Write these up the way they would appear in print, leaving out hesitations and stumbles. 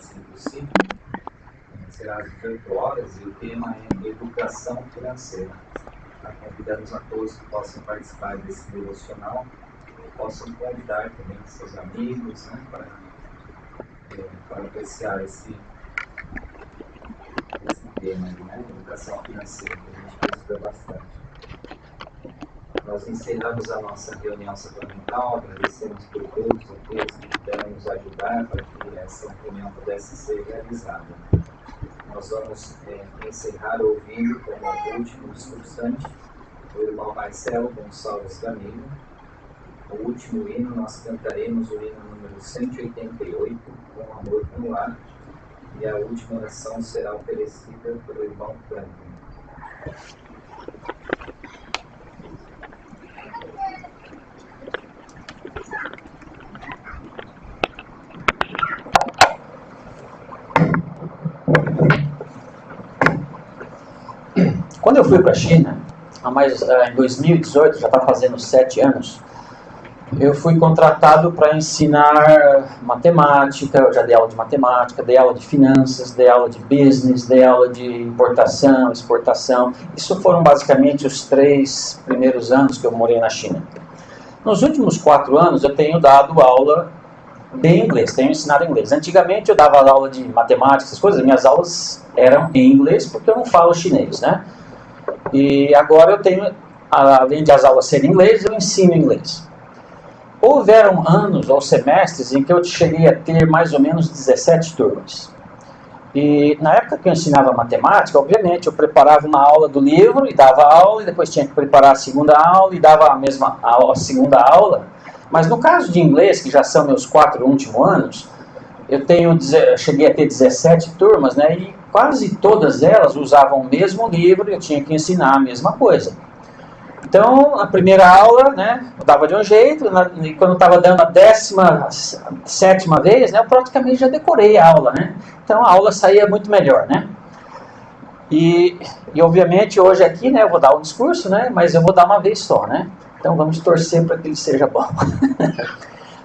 máximo possível. Será às 18 horas e o tema é educação financeira. Convidamos a todos que possam participar desse devocional, possam convidar também seus amigos, né, para apreciar esse tema, né, educação financeira, que a gente precisa bastante. Nós encerramos a nossa reunião sacramental, agradecemos por todos aqueles que puderam nos ajudar para que essa reunião pudesse ser realizada. Nós vamos encerrar ouvindo como último discursante o irmão Marcelo Gonçalves Camilo. O último hino, nós cantaremos o hino número 188, Com Amor no Lar, e a última oração será oferecida pelo irmão Franklin. Quando eu fui para a China, em 2018, já está fazendo 7 anos, eu fui contratado para ensinar matemática. Eu já dei aula de matemática, dei aula de finanças, dei aula de business, dei aula de importação, exportação. Isso foram basicamente os 3 primeiros anos que eu morei na China. Nos últimos 4 anos eu tenho dado aula de inglês, tenho ensinado inglês. Antigamente eu dava aula de matemática, essas coisas, minhas aulas eram em inglês porque eu não falo chinês, né? E agora eu tenho, além de as aulas serem em inglês, eu ensino inglês. Houveram anos ou semestres em que eu cheguei a ter mais ou menos 17 turmas. E na época que eu ensinava matemática, obviamente, eu preparava uma aula do livro e dava aula, e depois tinha que preparar a segunda aula e dava a segunda aula. Mas no caso de inglês, que já são meus 4 últimos anos, eu cheguei a ter 17 turmas, né, e quase todas elas usavam o mesmo livro e eu tinha que ensinar a mesma coisa. Então, a primeira aula, né, eu dava de um jeito, e quando eu estava dando a 17ª vez, né, eu praticamente já decorei a aula, né? Então, a aula saía muito melhor, né? E obviamente, hoje aqui, né, eu vou dar um discurso, né, mas eu vou dar uma vez só, né? Então, vamos torcer para que ele seja bom.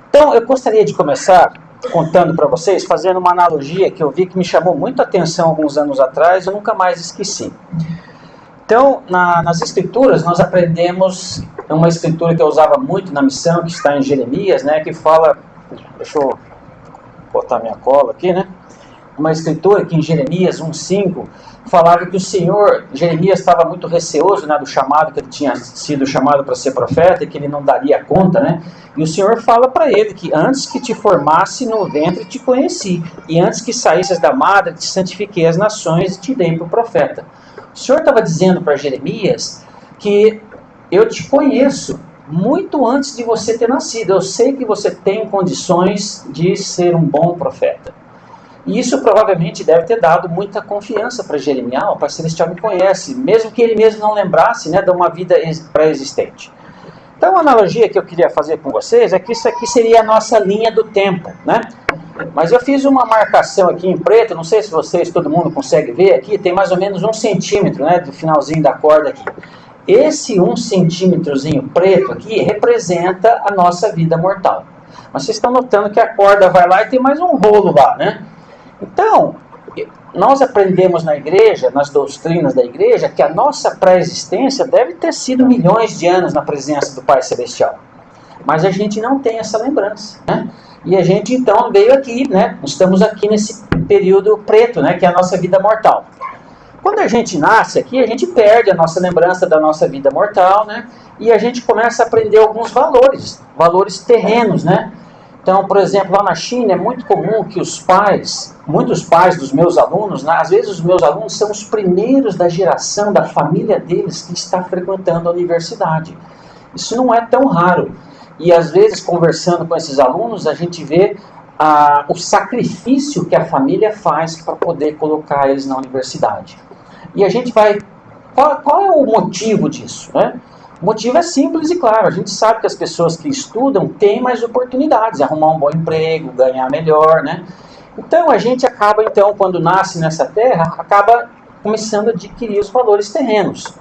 Então, eu gostaria de começar contando para vocês, fazendo uma analogia que eu vi que me chamou muito a atenção alguns anos atrás e eu nunca mais esqueci. Então, nas escrituras, nós aprendemos uma escritura que eu usava muito na missão, que está em Jeremias, né, que fala, deixa eu botar minha cola aqui, né, uma escritura que em Jeremias 1:5 falava que o Senhor, Jeremias estava muito receoso, né, do chamado, que ele tinha sido chamado para ser profeta e que ele não daria conta, né, e o Senhor fala para ele que antes que te formasse no ventre te conheci, e antes que saísses da madre te santifiquei as nações e te dei para o profeta. O Senhor estava dizendo para Jeremias que eu te conheço muito antes de você ter nascido, eu sei que você tem condições de ser um bom profeta. E isso provavelmente deve ter dado muita confiança para Jeremias. O Pai Celestial me conhece, mesmo que ele mesmo não lembrasse, né, de uma vida pré-existente. Então a analogia que eu queria fazer com vocês é que isso aqui seria a nossa linha do tempo, né? Mas eu fiz uma marcação aqui em preto, não sei se vocês, todo mundo consegue ver aqui, tem mais ou menos 1 centímetro, né, do finalzinho da corda aqui. Esse 1 centímetrozinho preto aqui representa a nossa vida mortal. Mas vocês estão notando que a corda vai lá e tem mais um rolo lá, né? Então, nós aprendemos na igreja, nas doutrinas da igreja, que a nossa pré-existência deve ter sido milhões de anos na presença do Pai Celestial. Mas a gente não tem essa lembrança, né? E a gente então veio aqui, né? Estamos aqui nesse período preto, né? Que é a nossa vida mortal. Quando a gente nasce aqui, a gente perde a nossa lembrança da nossa vida mortal, né? E a gente começa a aprender alguns valores terrenos, né? Então, por exemplo, lá na China é muito comum que muitos pais dos meus alunos, né, às vezes os meus alunos são os primeiros da geração, da família deles que está frequentando a universidade. Isso não é tão raro. E às vezes, conversando com esses alunos, a gente vê o sacrifício que a família faz para poder colocar eles na universidade. E a gente vai... Qual é o motivo disso, né? O motivo é simples e claro, a gente sabe que as pessoas que estudam têm mais oportunidades, arrumar um bom emprego, ganhar melhor, né? Então a gente acaba, então, quando nasce nessa terra, acaba começando a adquirir os valores terrenos.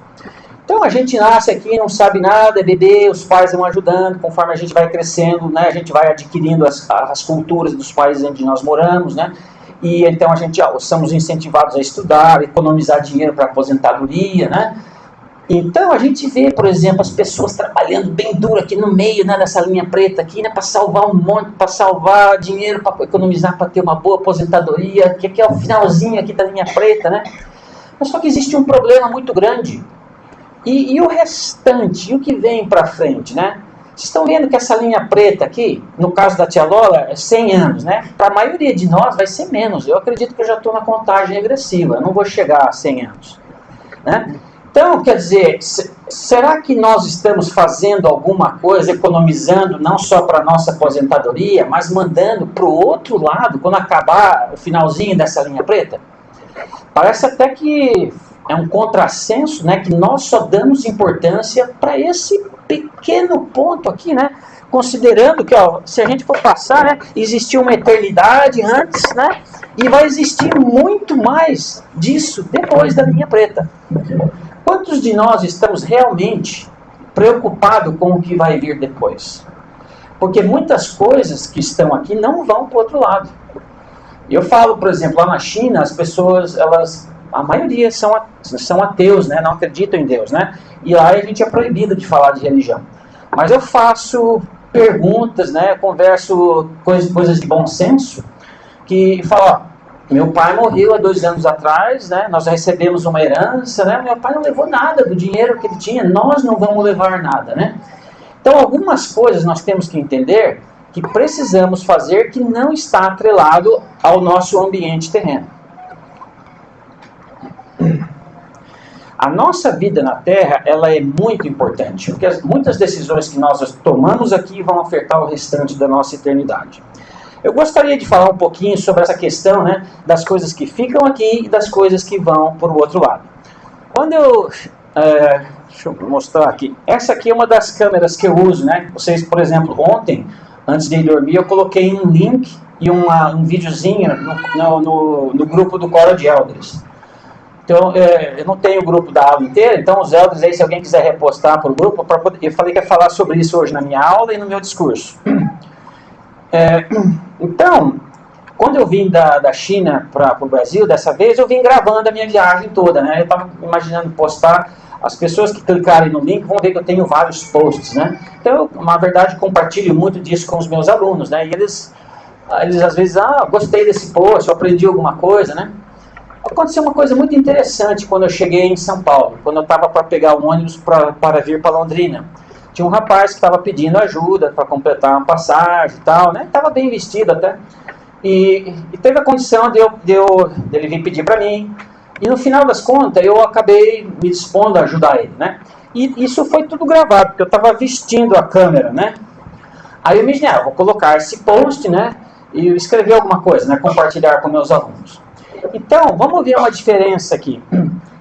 Então a gente nasce aqui, não sabe nada, é bebê, os pais vão ajudando, conforme a gente vai crescendo, né? A gente vai adquirindo as culturas dos países onde nós moramos, né? e então a gente somos incentivados a estudar, economizar dinheiro para aposentadoria, né? Então a gente vê, por exemplo, as pessoas trabalhando bem duro aqui no meio, né, dessa linha preta aqui, né, para salvar um monte, para salvar dinheiro, para economizar, para ter uma boa aposentadoria, que aqui é o finalzinho aqui da linha preta, né? Mas só que existe um problema muito grande. E o restante, e o que vem para frente, né? Vocês estão vendo que essa linha preta aqui, no caso da tia Lola, é 100 anos, né? Para a maioria de nós vai ser menos. Eu acredito que eu já estou na contagem regressiva, eu não vou chegar a 100 anos, né? Então, quer dizer, será que nós estamos fazendo alguma coisa, economizando não só para a nossa aposentadoria, mas mandando para o outro lado, quando acabar o finalzinho dessa linha preta? Parece até que é um contrassenso, né, que nós só damos importância para esse pequeno ponto aqui, né? Considerando que, ó, se a gente for passar, né, existiu uma eternidade antes, né? E vai existir muito mais disso depois da linha preta. Quantos de nós estamos realmente preocupados com o que vai vir depois? Porque muitas coisas que estão aqui não vão para o outro lado. Eu falo, por exemplo, lá na China, as pessoas, a maioria são ateus, né? Não acreditam em Deus, né? E lá a gente é proibido de falar de religião. Mas eu faço perguntas, né? Converso coisas de bom senso, que falo, ó, meu pai morreu há 2 anos atrás, né? Nós recebemos uma herança, né? Meu pai não levou nada do dinheiro que ele tinha, nós não vamos levar nada, né? Então, algumas coisas nós temos que entender que precisamos fazer que não está atrelado ao nosso ambiente terreno. A nossa vida na Terra, ela é muito importante, porque muitas decisões que nós tomamos aqui vão afetar o restante da nossa eternidade. Eu gostaria de falar um pouquinho sobre essa questão, né, das coisas que ficam aqui e das coisas que vão para o outro lado. Quando eu... deixa eu mostrar aqui. Essa aqui é uma das câmeras que eu uso, né? Vocês, por exemplo, ontem, antes de ir dormir, eu coloquei um link e um videozinho no grupo do Coro de Elders. Então, eu não tenho o grupo da aula inteira, então os Elders aí, se alguém quiser repostar para o grupo, eu falei que ia falar sobre isso hoje na minha aula e no meu discurso. Então, quando eu vim da China para o Brasil, dessa vez, eu vim gravando a minha viagem toda, né? Eu estava imaginando postar, as pessoas que clicarem no link vão ver que eu tenho vários posts, né? Então, eu, na verdade, compartilho muito disso com os meus alunos, né? E eles às vezes, gostei desse post, eu aprendi alguma coisa, né? Aconteceu uma coisa muito interessante quando eu cheguei em São Paulo, quando eu estava para pegar o ônibus para vir para Londrina. Tinha um rapaz que estava pedindo ajuda para completar uma passagem e tal, né? Estava bem vestido até. E teve a condição dele vir pedir para mim. E no final das contas, eu acabei me dispondo a ajudar ele, né? E isso foi tudo gravado, porque eu estava vestindo a câmera, né? Aí eu me imaginei, vou colocar esse post, né? E escrever alguma coisa, né? Compartilhar com meus alunos. Então, vamos ver uma diferença aqui.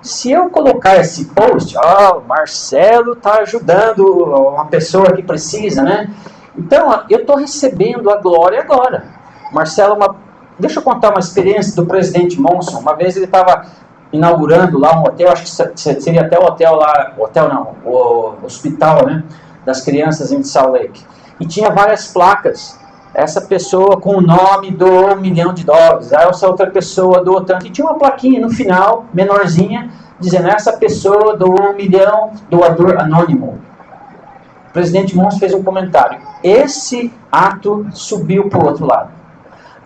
Se eu colocar esse post, o Marcelo está ajudando uma pessoa que precisa, né? Então, eu estou recebendo a glória agora. Marcelo, deixa eu contar uma experiência do presidente Monson. Uma vez ele estava inaugurando lá um hotel, acho que seria até o hospital, né? Das crianças em Salt Lake. E tinha várias placas. Essa pessoa com o nome do $1 milhão, aí essa outra pessoa do tanto, e tinha uma plaquinha no final, menorzinha, dizendo, essa pessoa do $1 milhão, doador anônimo. O presidente Monson fez um comentário, esse ato subiu para o outro lado.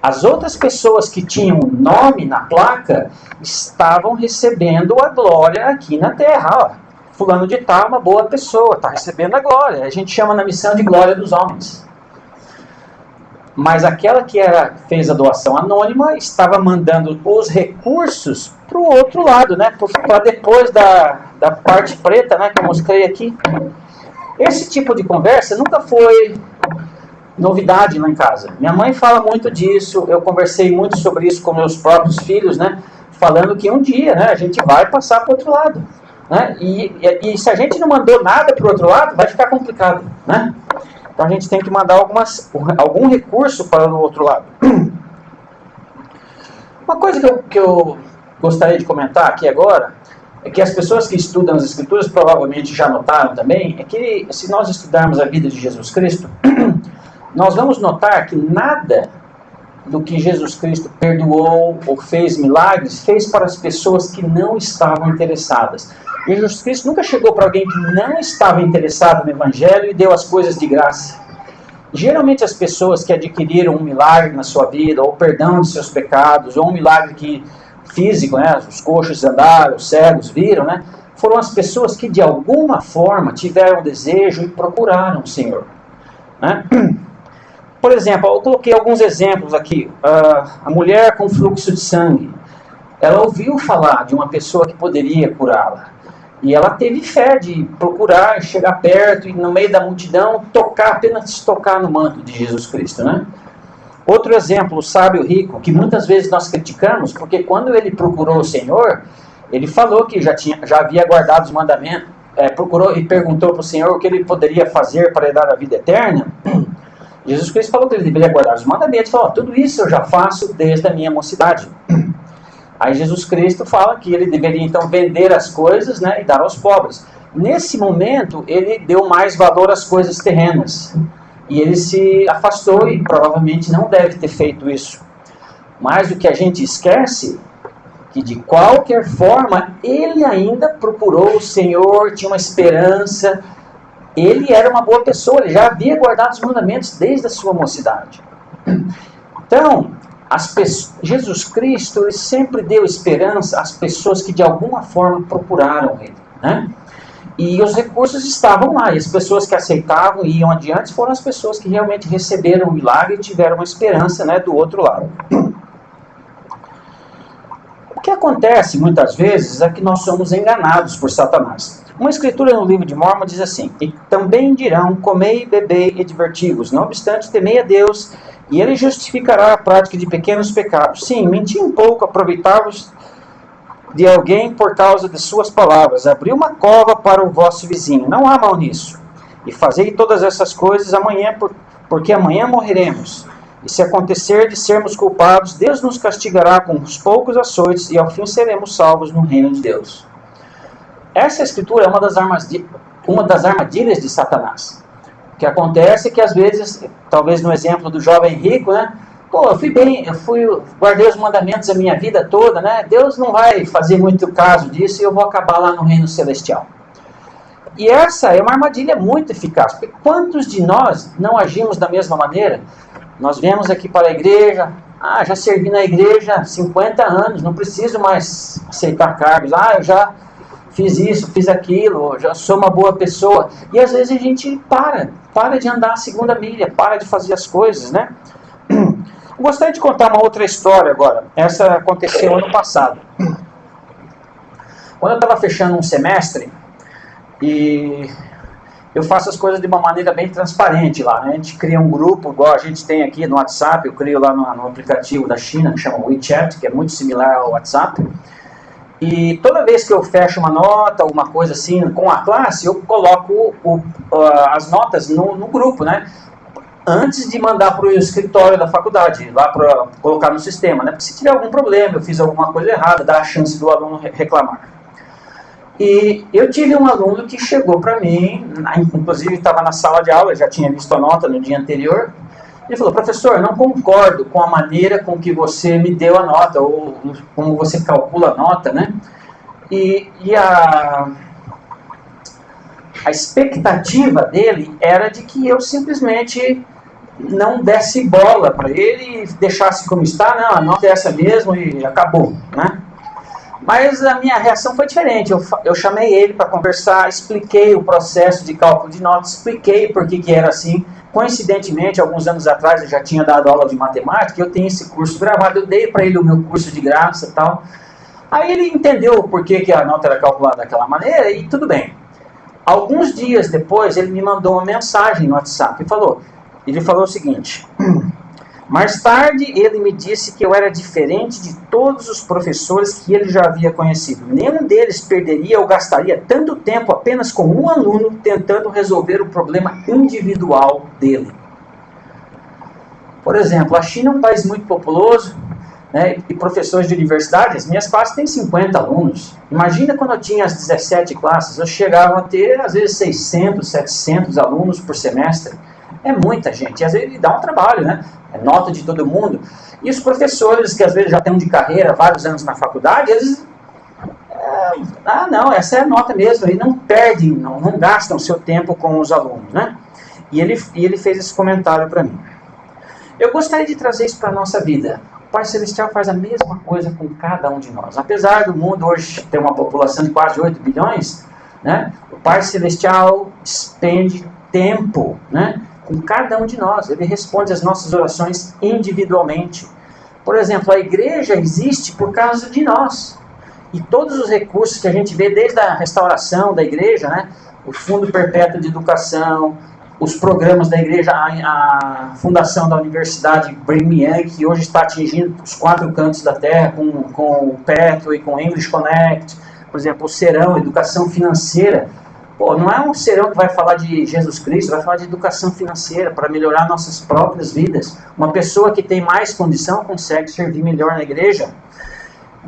As outras pessoas que tinham o nome na placa, estavam recebendo a glória aqui na terra. Fulano de tal, uma boa pessoa, está recebendo a glória. A gente chama na missão de glória dos homens. Mas aquela que fez a doação anônima estava mandando os recursos para o outro lado, né? Para depois da parte preta, né? Que eu mostrei aqui. Esse tipo de conversa nunca foi novidade lá em casa. Minha mãe fala muito disso, eu conversei muito sobre isso com meus próprios filhos, né? Falando que um dia, né, a gente vai passar para o outro lado. Né? E se a gente não mandou nada para o outro lado, vai ficar complicado, né? Então a gente tem que mandar algum recurso para o outro lado. Uma coisa que eu gostaria de comentar aqui agora, é que as pessoas que estudam as Escrituras provavelmente já notaram também, é que se nós estudarmos a vida de Jesus Cristo, nós vamos notar que nada do que Jesus Cristo perdoou ou fez milagres, fez para as pessoas que não estavam interessadas. Jesus Cristo nunca chegou para alguém que não estava interessado no Evangelho e deu as coisas de graça. Geralmente as pessoas que adquiriram um milagre na sua vida, ou perdão de seus pecados, ou um milagre físico, né, os coxos andaram, os cegos viram, né, foram as pessoas que de alguma forma tiveram desejo e procuraram o Senhor. Né? Por exemplo, eu coloquei alguns exemplos aqui. A mulher com fluxo de sangue, ela ouviu falar de uma pessoa que poderia curá-la. E ela teve fé de procurar, chegar perto e no meio da multidão apenas tocar no manto de Jesus Cristo, né? Outro exemplo, o sábio rico, que muitas vezes nós criticamos, porque quando ele procurou o Senhor, ele falou que já havia guardado os mandamentos, procurou e perguntou para o Senhor o que ele poderia fazer para lhe dar a vida eterna. Jesus Cristo falou que ele deveria guardar os mandamentos, falou, tudo isso eu já faço desde a minha mocidade. Aí Jesus Cristo fala que ele deveria então vender as coisas, né, e dar aos pobres. Nesse momento, ele deu mais valor às coisas terrenas. E ele se afastou e provavelmente não deve ter feito isso. Mas o que a gente esquece, que de qualquer forma, ele ainda procurou o Senhor, tinha uma esperança. Ele era uma boa pessoa, ele já havia guardado os mandamentos desde a sua mocidade. Então, Jesus Cristo ele sempre deu esperança às pessoas que de alguma forma procuraram ele, né? E os recursos estavam lá, e as pessoas que aceitavam e iam adiante foram as pessoas que realmente receberam o milagre e tiveram uma esperança, né, do outro lado. O que acontece muitas vezes é que nós somos enganados por Satanás. Uma escritura no livro de Mórmon diz assim: e também dirão, comei, bebei e diverti-vos, não obstante temei a Deus, e ele justificará a prática de pequenos pecados. Sim, menti um pouco, aproveitar-vos de alguém por causa de suas palavras. Abri uma cova para o vosso vizinho. Não há mal nisso. E fazei todas essas coisas amanhã, porque amanhã morreremos. E se acontecer de sermos culpados, Deus nos castigará com os poucos açoites, e ao fim seremos salvos no reino de Deus. Essa escritura é uma das armadilhas de Satanás. O que acontece é que às vezes, talvez no exemplo do jovem rico, né? Pô, guardei os mandamentos a minha vida toda, né? Deus não vai fazer muito caso disso e eu vou acabar lá no reino celestial. E essa é uma armadilha muito eficaz, porque quantos de nós não agimos da mesma maneira? Nós viemos aqui para a igreja, já servi na igreja há 50 anos, não preciso mais aceitar cargos, eu já fiz isso, fiz aquilo, já sou uma boa pessoa. E às vezes a gente para de andar a segunda milha, para de fazer as coisas, né? Gostaria de contar uma outra história agora. Essa aconteceu ano passado. Quando eu estava fechando um semestre, e eu faço as coisas de uma maneira bem transparente lá, né? A gente cria um grupo, igual a gente tem aqui no WhatsApp, eu crio lá no aplicativo da China, que chama WeChat, que é muito similar ao WhatsApp. E toda vez que eu fecho uma nota, uma coisa assim, com a classe, eu coloco as notas no grupo, né? Antes de mandar para o escritório da faculdade, lá para colocar no sistema, né? Porque se tiver algum problema, eu fiz alguma coisa errada, dá a chance do aluno reclamar. E eu tive um aluno que chegou para mim, inclusive estava na sala de aula, já tinha visto a nota no dia anterior. Ele falou: professor, eu não concordo com a maneira com que você me deu a nota, ou como você calcula a nota, né? E a expectativa dele era de que eu simplesmente não desse bola para ele e deixasse como está, não, a nota é essa mesmo e acabou, né? Mas a minha reação foi diferente. Eu chamei ele para conversar, expliquei o processo de cálculo de notas, expliquei por que era assim. Coincidentemente, alguns anos atrás eu já tinha dado aula de matemática, eu tenho esse curso gravado, eu dei para ele o meu curso de graça e tal. Aí ele entendeu por que a nota era calculada daquela maneira e tudo bem. Alguns dias depois ele me mandou uma mensagem no WhatsApp e ele falou o seguinte: mais tarde ele me disse que eu era diferente de todos os professores que ele já havia conhecido. Nenhum deles perderia ou gastaria tanto tempo apenas com um aluno tentando resolver o problema individual dele. Por exemplo, a China é um país muito populoso, né, e professores de universidade, as minhas classes têm 50 alunos. Imagina quando eu tinha as 17 classes, eu chegava a ter às vezes 600, 700 alunos por semestre. É muita gente, e às vezes dá um trabalho, né? é nota de todo mundo. E os professores, que às vezes já têm de carreira, vários anos na faculdade, eles... não, essa é a nota mesmo, e não perdem, não gastam seu tempo com os alunos, né? E ele fez esse comentário para mim. Eu gostaria de trazer isso para a nossa vida. O Pai Celestial faz a mesma coisa com cada um de nós. Apesar do mundo hoje ter uma população de quase 8 bilhões, né, o Pai Celestial despende tempo, né, com cada um de nós. Ele responde às nossas orações individualmente. Por exemplo, a igreja existe por causa de nós. E todos os recursos que a gente vê desde a restauração da igreja, né, o Fundo Perpétuo de Educação, os programas da igreja, a fundação da Universidade Brigham Young, que hoje está atingindo os 4 cantos da terra, com o Petro e com o English Connect, por exemplo, o Serão, educação financeira. Pô, não é um serão que vai falar de Jesus Cristo, vai falar de educação financeira, para melhorar nossas próprias vidas. Uma pessoa que tem mais condição consegue servir melhor na igreja.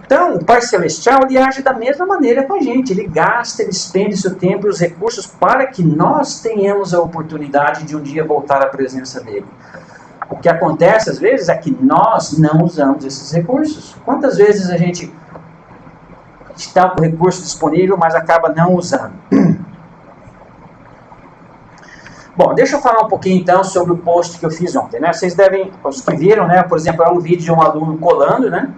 Então, o Pai Celestial, ele age da mesma maneira com a gente. Ele gasta, ele expende seu tempo e os recursos para que nós tenhamos a oportunidade de um dia voltar à presença dele. O que acontece, às vezes, é que nós não usamos esses recursos. Quantas vezes a gente está com o recurso disponível, mas acaba não usando? Bom, deixa eu falar um pouquinho, então, sobre o post que eu fiz ontem, né? Vocês devem, os que viram, né? Por exemplo, é um vídeo de um aluno colando, né?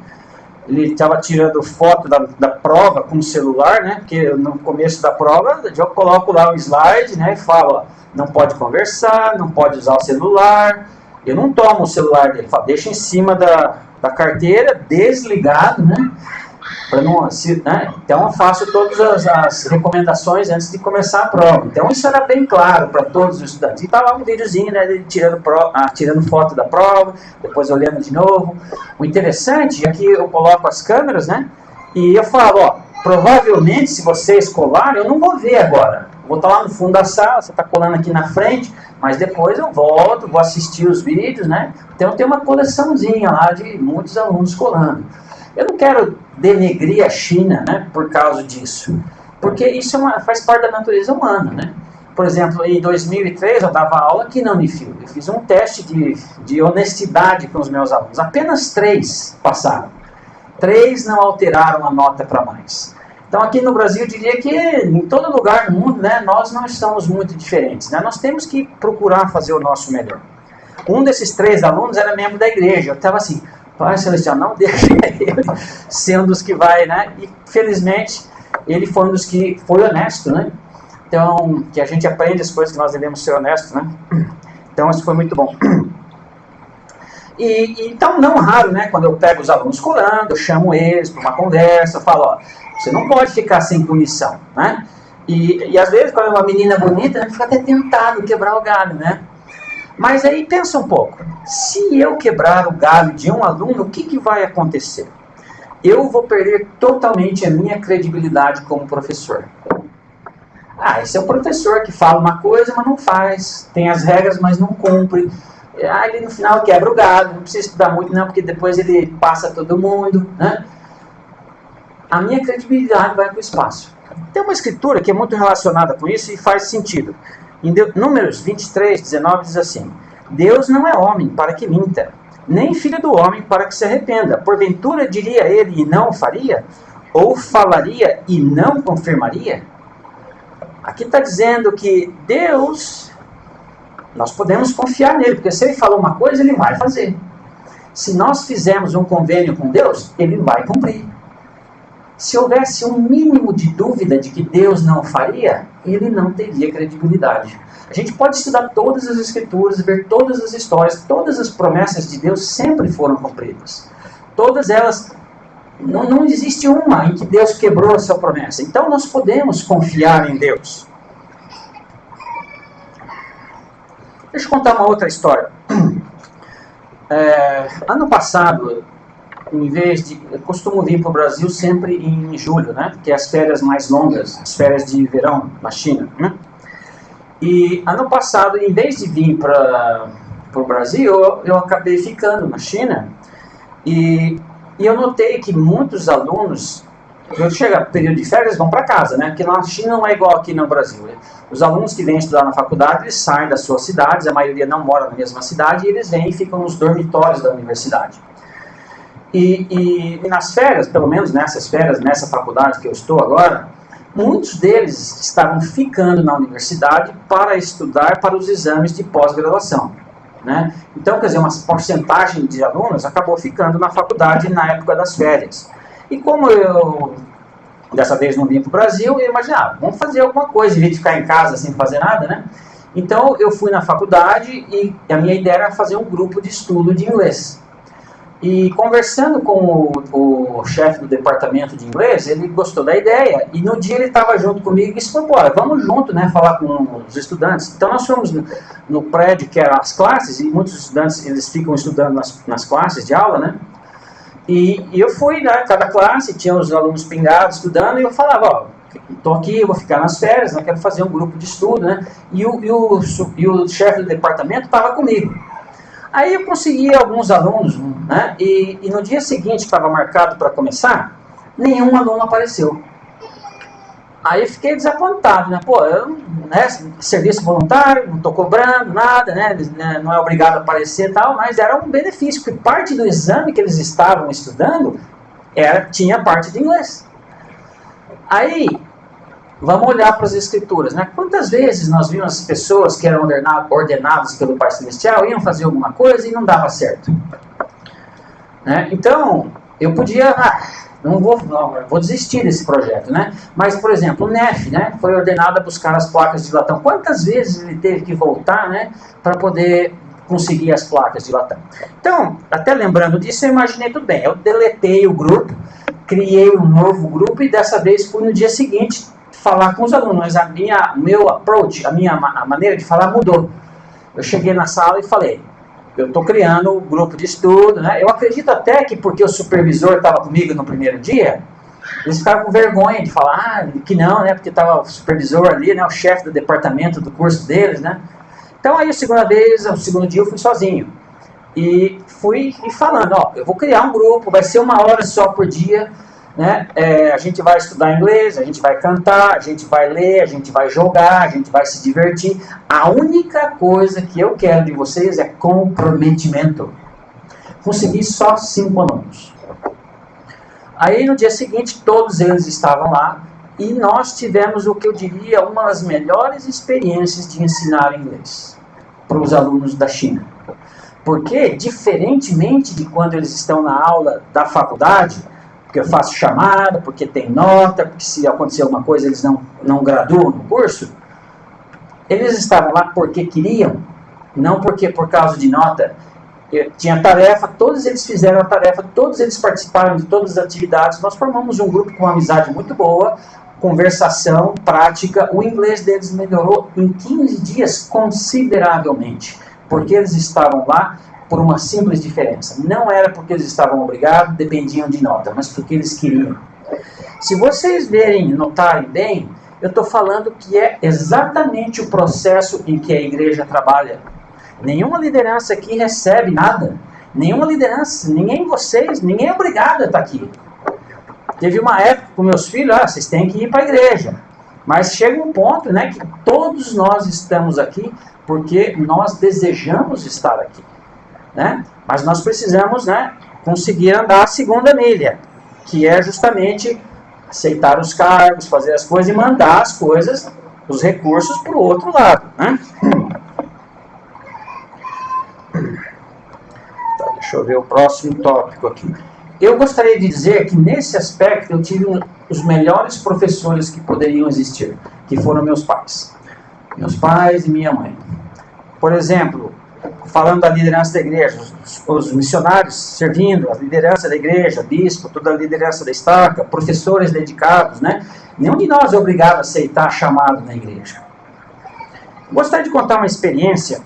Ele estava tirando foto da prova com o celular, né? Porque no começo da prova eu coloco lá o slide, né? E falo, ó, não pode conversar, não pode usar o celular. Eu não tomo o celular dele, falo, deixa em cima da carteira, desligado, né? Pra não, né? Então eu faço todas as recomendações antes de começar a prova. Então isso era bem claro para todos os estudantes. E estava um videozinho, né, dele tirando foto da prova, depois olhando de novo. O interessante é que eu coloco as câmeras, né, e eu falo, ó, provavelmente se vocês colarem, eu não vou ver agora. Vou estar lá no fundo da sala, você está colando aqui na frente, mas depois eu volto, vou assistir os vídeos, né. Então tem uma coleçãozinha lá de muitos alunos colando. Eu não quero denegrir a China, né, por causa disso, porque isso faz parte da natureza humana, né? Por exemplo, em 2003 eu dava aula aqui na Unifield, eu fiz um teste de honestidade com os meus alunos, apenas 3 passaram, 3 não alteraram a nota para mais. Então aqui no Brasil eu diria que em todo lugar no mundo, né, nós não estamos muito diferentes, né? Nós temos que procurar fazer o nosso melhor. Um desses 3 alunos era membro da igreja, eu estava assim, Pai Celestial, não deixe ele ser um dos que vai, né? E felizmente ele foi um dos que foi honesto, né? Então, que a gente aprende as coisas que nós devemos ser honestos, né? Então isso foi muito bom. Então, não raro, né? Quando eu pego os alunos colando, eu chamo eles para uma conversa, eu falo, ó, você não pode ficar sem punição, né? E às vezes, quando é uma menina bonita, a gente fica até tentado quebrar o galho, né? Mas aí pensa um pouco, se eu quebrar o galho de um aluno, o que vai acontecer? Eu vou perder totalmente a minha credibilidade como professor. Esse é o professor que fala uma coisa, mas não faz, tem as regras, mas não cumpre. Ele no final quebra o galho, não precisa estudar muito não, porque depois ele passa todo mundo, né? A minha credibilidade vai para o espaço. Tem uma escritura que é muito relacionada com isso e faz sentido. Em Números 23, 19 diz assim, Deus não é homem para que minta, nem filho do homem para que se arrependa. Porventura diria ele e não o faria? Ou falaria e não confirmaria? Aqui está dizendo que Deus, nós podemos confiar nele, porque se ele falou uma coisa, ele vai fazer. Se nós fizermos um convênio com Deus, ele vai cumprir. Se houvesse um mínimo de dúvida de que Deus não faria, ele não teria credibilidade. A gente pode estudar todas as escrituras, ver todas as histórias, todas as promessas de Deus sempre foram cumpridas. Todas elas, não existe uma em que Deus quebrou a sua promessa. Então nós podemos confiar em Deus. Deixa eu contar uma outra história. Ano passado, eu costumo vir para o Brasil sempre em julho, né? Que é as férias mais longas, as férias de verão na China, né? E ano passado, em vez de vir para o Brasil, eu acabei ficando na China e eu notei que muitos alunos quando chega período de férias, eles vão para casa, né? Porque lá na China não é igual aqui no Brasil. Os alunos que vêm estudar na faculdade, eles saem das suas cidades, a maioria não mora na mesma cidade, e eles vêm e ficam nos dormitórios da universidade. E nas férias, pelo menos nessas férias, nessa faculdade que eu estou agora, muitos deles estavam ficando na universidade para estudar para os exames de pós-graduação, né? Então, quer dizer, uma porcentagem de alunos acabou ficando na faculdade na época das férias. E como eu, dessa vez, não vim para o Brasil, eu imaginava, vamos fazer alguma coisa, em vez de ficar em casa sem fazer nada, né? Então, eu fui na faculdade e a minha ideia era fazer um grupo de estudo de inglês. E conversando com o chefe do departamento de inglês, ele gostou da ideia, e no dia ele estava junto comigo e disse, pô, vamos junto, né, falar com os estudantes. Então nós fomos no prédio que eram as classes, e muitos estudantes, eles ficam estudando nas classes de aula, né, e eu fui, né, cada classe, tinha os alunos pingados estudando, e eu falava, ó, estou aqui, eu vou ficar nas férias, né, quero fazer um grupo de estudo, né, e o chefe do departamento estava comigo. Aí eu consegui alguns alunos, né, e no dia seguinte, que estava marcado para começar, nenhum aluno apareceu. Aí eu fiquei desapontado, né, pô, né, serviço voluntário, não estou cobrando nada, né, não é obrigado a aparecer e tal, mas era um benefício, porque parte do exame que eles estavam estudando tinha parte de inglês. Aí, vamos olhar para as escrituras, né? Quantas vezes nós vimos as pessoas que eram ordenadas pelo Pai Celestial, iam fazer alguma coisa e não dava certo, né? Então, eu podia, não vou desistir desse projeto, né? Mas, por exemplo, o Neff, né, foi ordenado a buscar as placas de latão. Quantas vezes ele teve que voltar, né, para poder conseguir as placas de latão? Então, até lembrando disso, eu imaginei tudo bem. Eu deletei o grupo, criei um novo grupo e dessa vez fui no dia seguinte falar com os alunos, mas meu approach, a maneira de falar mudou. Eu cheguei na sala e falei, eu estou criando um grupo de estudo, né? Eu acredito até que porque o supervisor estava comigo no primeiro dia, eles ficaram com vergonha de falar, que não, né? Porque estava o supervisor ali, né? O chefe do departamento do curso deles, né? Então aí o segundo dia eu fui sozinho. E fui falando, ó, eu vou criar um grupo, vai ser 1 hora só por dia, né? A gente vai estudar inglês, a gente vai cantar, a gente vai ler, a gente vai jogar, a gente vai se divertir. A única coisa que eu quero de vocês é comprometimento. Consegui só 5 alunos. Aí no dia seguinte todos eles estavam lá e nós tivemos o que eu diria uma das melhores experiências de ensinar inglês para os alunos da China. Porque, diferentemente de quando eles estão na aula da faculdade, porque eu faço chamada, porque tem nota, porque se acontecer alguma coisa eles não graduam no curso, eles estavam lá porque queriam, não porque por causa de nota. Tinha tarefa, todos eles fizeram a tarefa, todos eles participaram de todas as atividades, nós formamos um grupo com uma amizade muito boa, conversação, prática, o inglês deles melhorou em 15 dias consideravelmente, porque eles estavam lá por uma simples diferença. Não era porque eles estavam obrigados, dependiam de nota, mas porque eles queriam. Se vocês notarem bem, eu estou falando que é exatamente o processo em que a igreja trabalha. Nenhuma liderança aqui recebe nada. Nenhuma liderança, ninguém é obrigado a estar aqui. Teve uma época com meus filhos, vocês têm que ir para a igreja. Mas chega um ponto, né, que todos nós estamos aqui porque nós desejamos estar aqui. Né? Mas nós precisamos, né, conseguir andar a segunda milha, que é justamente aceitar os cargos, fazer as coisas e mandar as coisas, os recursos para o outro lado. Né? Tá, deixa eu ver o próximo tópico aqui. Eu gostaria de dizer que nesse aspecto eu tive os melhores professores que poderiam existir, que foram meus pais e minha mãe. Por exemplo, falando da liderança da igreja, os missionários servindo, a liderança da igreja, bispo, toda a liderança da estaca, professores dedicados, né? Nenhum de nós é obrigado a aceitar chamado na igreja. Gostaria de contar uma experiência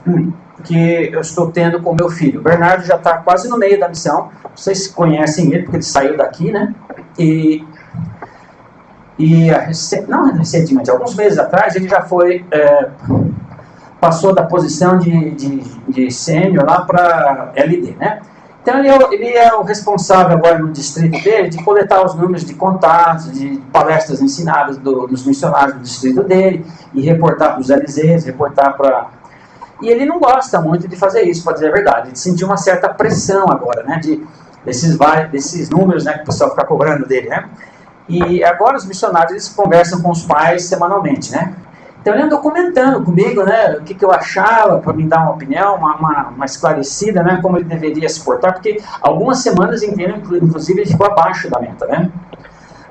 que eu estou tendo com meu filho. O Bernardo já está quase no meio da missão. Vocês conhecem ele porque ele saiu daqui, né? Não recentemente, alguns meses atrás, ele já foi... passou da posição de sênior lá para LD, né? Então ele é o responsável agora no distrito dele de coletar os números de contatos, de palestras ensinadas dos missionários do distrito dele, e reportar para os LZs, reportar para... E ele não gosta muito de fazer isso, para dizer a verdade. Ele sentiu uma certa pressão agora, né, desses números, né, que o pessoal fica cobrando dele, né? E agora os missionários, eles conversam com os pais semanalmente, né? Então ele andou comentando comigo, né, o que eu achava, para me dar uma opinião, uma esclarecida, né, como ele deveria se portar, porque algumas semanas inclusive, ele ficou abaixo da meta, né?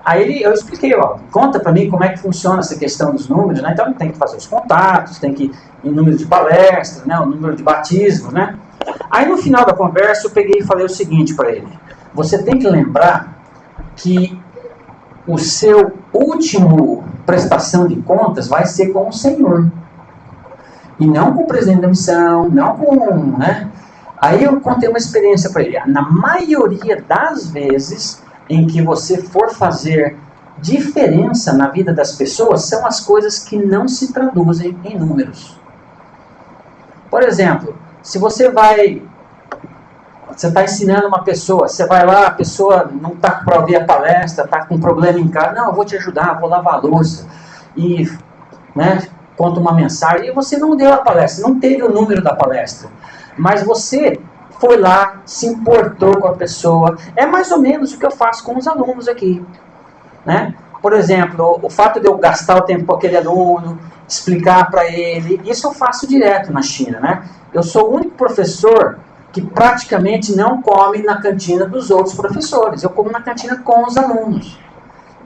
Aí eu expliquei, ó, conta para mim como é que funciona essa questão dos números, né? Então tem que fazer os contatos, tem que ir número de palestras, né, o número de batismos, né? Aí no final da conversa eu peguei e falei o seguinte para ele: você tem que lembrar que o seu último prestação de contas vai ser com o Senhor. E não com o presidente da missão, não com... né? Aí eu contei uma experiência para ele. Na maioria das vezes em que você for fazer diferença na vida das pessoas, são as coisas que não se traduzem em números. Por exemplo, se você está ensinando uma pessoa, você vai lá, a pessoa não está para ouvir a palestra, está com um problema em casa, não, eu vou te ajudar, vou lavar a louça, e, né, conta uma mensagem, e você não deu a palestra, não teve o número da palestra, mas você foi lá, se importou com a pessoa. É mais ou menos o que eu faço com os alunos aqui, né? Por exemplo, o fato de eu gastar o tempo com aquele aluno, explicar para ele, isso eu faço direto na China, né? Eu sou o único professor que praticamente não come na cantina dos outros professores. Eu como na cantina com os alunos.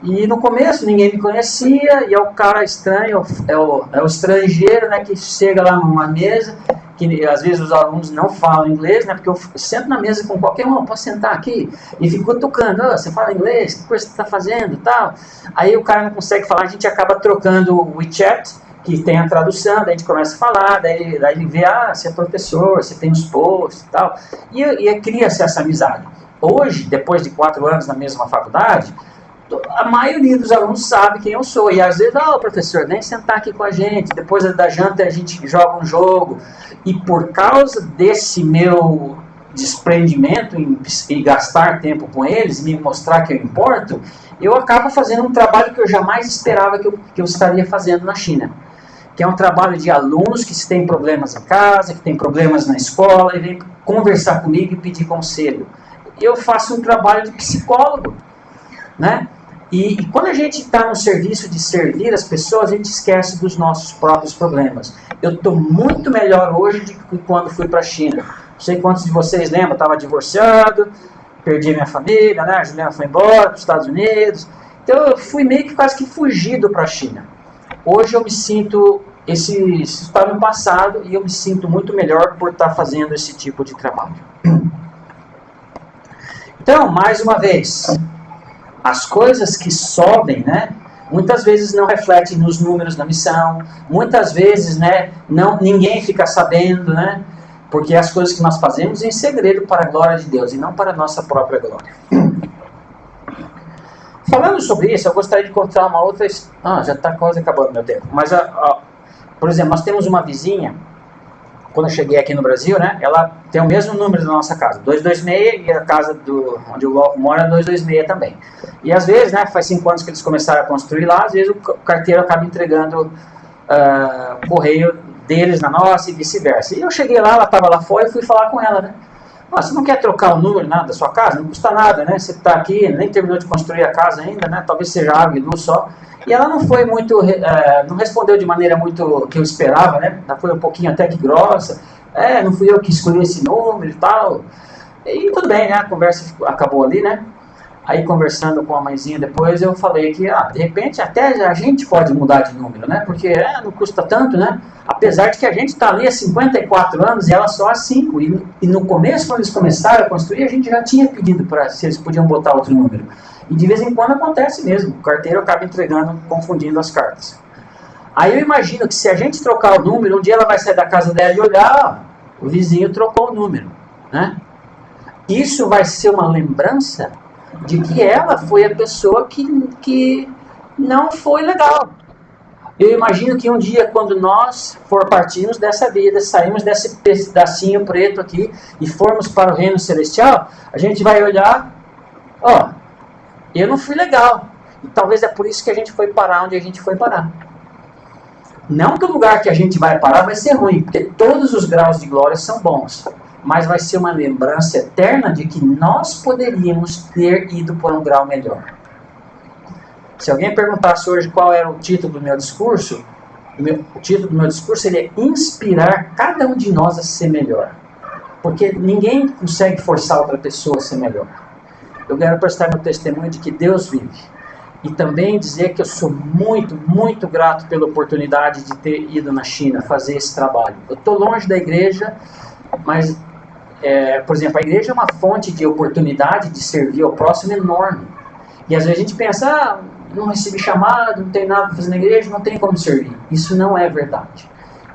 E no começo ninguém me conhecia, e é o cara estranho, é o estrangeiro, né, que chega lá numa mesa, que às vezes os alunos não falam inglês, né, porque eu sento na mesa com qualquer um, posso sentar aqui? E fico tocando, oh, você fala inglês? Que coisa você está fazendo? Tal. Aí o cara não consegue falar, a gente acaba trocando o WeChat, que tem a tradução, daí a gente começa a falar, daí ele vê, ah, você é professor, você tem os posts e tal, e cria-se essa amizade. Hoje, depois de 4 anos na mesma faculdade, a maioria dos alunos sabe quem eu sou, e às vezes, professor, vem sentar aqui com a gente, depois da janta a gente joga um jogo, e por causa desse meu desprendimento em gastar tempo com eles, me mostrar que eu importo, eu acabo fazendo um trabalho que eu jamais esperava que eu estaria fazendo na China, que é um trabalho de alunos que têm problemas em casa, que têm problemas na escola, e vêm conversar comigo e pedir conselho. Eu faço um trabalho de psicólogo, né? E quando a gente está no serviço de servir as pessoas, a gente esquece dos nossos próprios problemas. Eu estou muito melhor hoje do que quando fui para a China. Não sei quantos de vocês lembram, eu estava divorciado, perdi minha família, né? A Juliana foi embora para os Estados Unidos. Então eu fui meio que quase que fugido para a China. Hoje eu me sinto, isso está no passado, e eu me sinto muito melhor por estar fazendo esse tipo de trabalho. Então, mais uma vez, as coisas que sobem, né, muitas vezes não refletem nos números da missão, muitas vezes, né, ninguém fica sabendo, né, porque as coisas que nós fazemos em segredo para a glória de Deus e não para a nossa própria glória. Falando sobre isso, eu gostaria de contar uma outra... já está quase acabando meu tempo. Mas, por exemplo, nós temos uma vizinha, quando eu cheguei aqui no Brasil, né, ela tem o mesmo número da nossa casa, 226, e a casa onde eu moro é 226 também. E às vezes, né, faz 5 anos que eles começaram a construir lá, às vezes o carteiro acaba entregando o correio deles na nossa e vice-versa. E eu cheguei lá, ela estava lá fora e fui falar com ela, né. Você não quer trocar o número da sua casa? Não custa nada, né? Você está aqui, nem terminou de construir a casa ainda, né? Talvez seja água e luz só. E ela não foi muito, não respondeu de maneira muito que eu esperava, né? Ela foi um pouquinho até que grossa. Não fui eu que escolhi esse número e tal. E tudo bem, né? A conversa acabou ali, né? Aí conversando com a mãezinha depois, eu falei que, de repente, até a gente pode mudar de número, né? Porque não custa tanto, né? Apesar de que a gente está ali há 54 anos e ela só há 5. E no começo, quando eles começaram a construir, a gente já tinha pedido para se eles podiam botar outro número. E de vez em quando acontece mesmo. O carteiro acaba entregando, confundindo as cartas. Aí eu imagino que se a gente trocar o número, um dia ela vai sair da casa dela e olhar, o vizinho trocou o número, né? Isso vai ser uma lembrança de que ela foi a pessoa que não foi legal. Eu imagino que um dia, quando nós partirmos dessa vida, saímos desse pedacinho preto aqui e formos para o reino celestial, a gente vai olhar, eu não fui legal. E talvez é por isso que a gente foi parar onde a gente foi parar. Não que o lugar que a gente vai parar vai ser ruim, porque todos os graus de glória são bons. Mas vai ser uma lembrança eterna de que nós poderíamos ter ido para um grau melhor. Se alguém perguntasse hoje qual era o título do meu discurso, o título do meu discurso seria inspirar cada um de nós a ser melhor. Porque ninguém consegue forçar outra pessoa a ser melhor. Eu quero prestar meu testemunho de que Deus vive. E também dizer que eu sou muito, muito grato pela oportunidade de ter ido na China fazer esse trabalho. Eu estou longe da igreja, mas, por exemplo, a igreja é uma fonte de oportunidade de servir ao próximo enorme. E às vezes a gente pensa, não recebi chamado, não tem nada para fazer na igreja, não tem como servir. Isso não é verdade.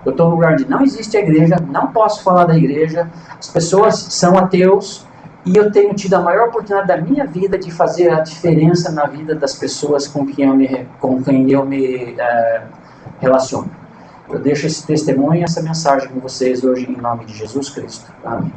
Eu estou num lugar onde não existe a igreja, não posso falar da igreja, as pessoas são ateus, e eu tenho tido a maior oportunidade da minha vida de fazer a diferença na vida das pessoas com quem eu me relaciono. Eu deixo esse testemunho e essa mensagem com vocês hoje em nome de Jesus Cristo. Amém.